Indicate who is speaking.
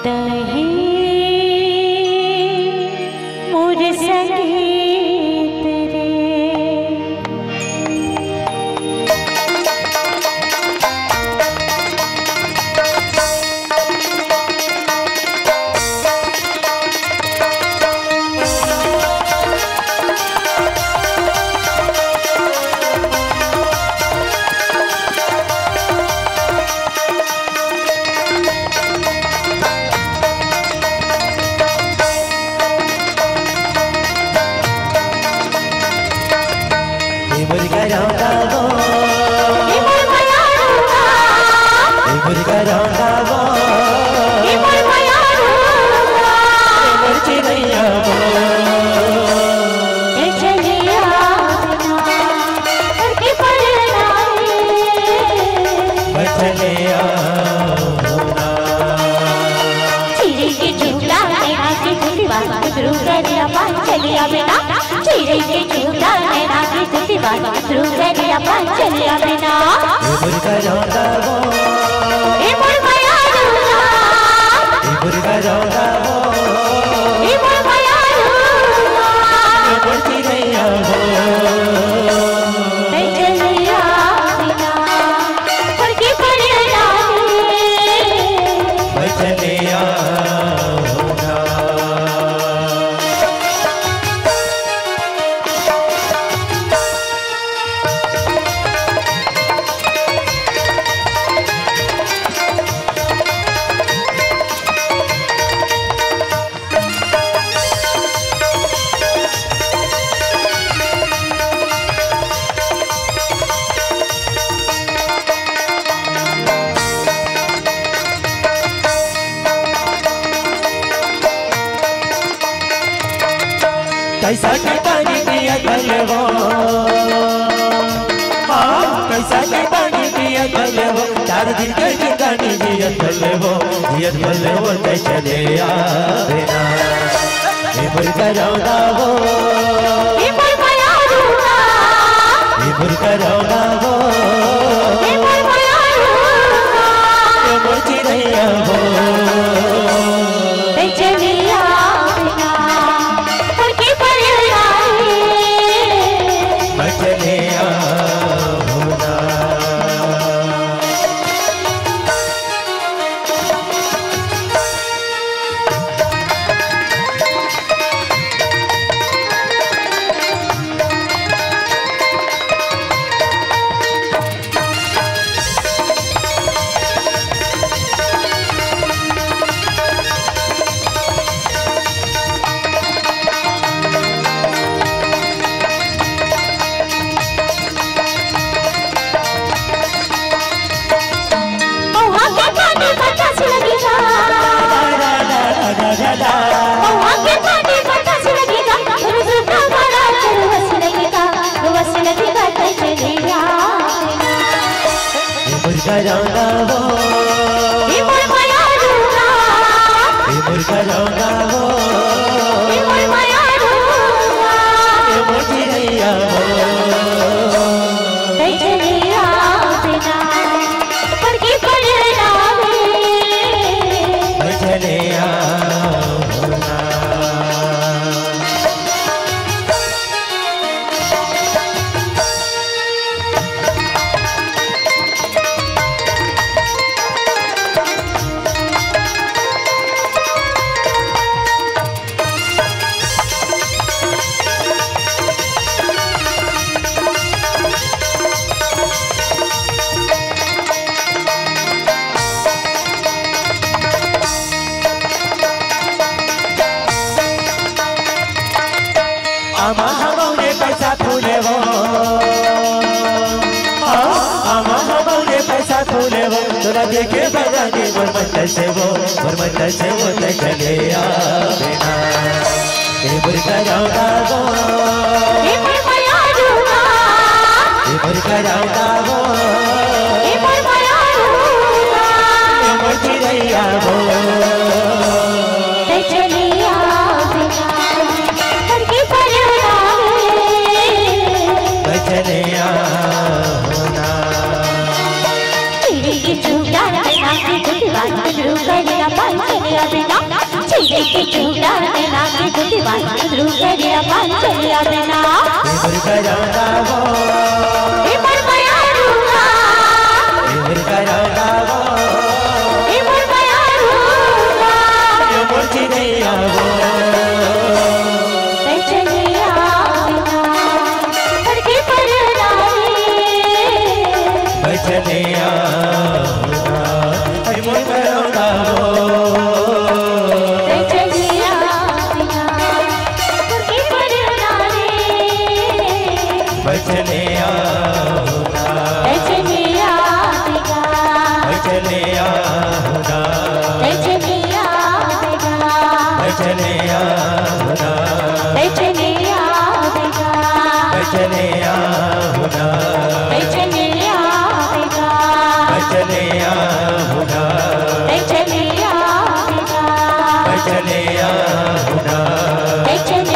Speaker 1: तही मोर संगीत रे चलिया बिना चिरे के झूठा नैना की सुती बात चलिया बिना
Speaker 2: मुर्गा रोंदा वो
Speaker 1: ए मोर माया रोंदा
Speaker 2: मुर्गा रोंदा वो
Speaker 1: ए मोर माया रोंदा
Speaker 2: मोर चिड़ैया वो
Speaker 1: नहीं चलिया बिना फरकी पड़े
Speaker 2: मैं चलिया कैसा के पानी पिया गलवो हाँ कैसा के पानी पिया गलवो 4 दिन के ठिकानी जियत गलवो तै चले आवेना ए मुर्गा रोंदा वो
Speaker 1: ए मोर माया रोंदा
Speaker 2: ए मुर्गा रोंदा वो
Speaker 1: ए मोर माया रोंदा
Speaker 2: ए मोर चिड़ैया वो
Speaker 1: नहीं चलिया बिना फरकी पड़े
Speaker 2: मैं चलिया होना मुर्गा रोंदा वो
Speaker 1: ए मोर माया रोंदा
Speaker 2: ए मुर्गा रोंदा वो
Speaker 1: ए मोर माया रोंदा
Speaker 2: ए मोर चिड़ैया वो
Speaker 1: नहीं चलिया बिना फरकी पड़े
Speaker 2: मैं चलिया होना आमा हमने पैसा फूले वो हमने पैसा फूले वो तोरा देखे बजाने बरमत से वो ते चले आवेना ए मुर्गा रोंदा वो
Speaker 1: ए मोर माया रोंदा
Speaker 2: ए मुर्गा रोंदा वो
Speaker 1: ए मोर माया रोंदा
Speaker 2: ए मोर चिड़ैया वो
Speaker 1: नहीं चलिया बिना फरकी पड़े
Speaker 2: मैं चलिया होना
Speaker 1: चिरे के झूठा नैना की सुती बात चलिया बिना चीरे के चूड़ा नैना की दुखी बात ध्रुव करिया पान चलिया बिना
Speaker 2: मर गया वो
Speaker 1: मर गया रूहा
Speaker 2: मर गया वो
Speaker 1: मर गया रूहा
Speaker 2: मर गया वो
Speaker 1: चलिया बिना करके पर नारी
Speaker 2: चलिया मर गया वो
Speaker 1: चलिया बिना करके पर नारी
Speaker 2: चलिया
Speaker 1: चलिया बिना
Speaker 2: चलिया
Speaker 1: चलिया बिना
Speaker 2: चलिया
Speaker 1: चलिया बिना
Speaker 2: चलिया
Speaker 1: चलिया बिना
Speaker 2: चलिया
Speaker 1: चलिया बिना
Speaker 2: चलिया
Speaker 1: चलिया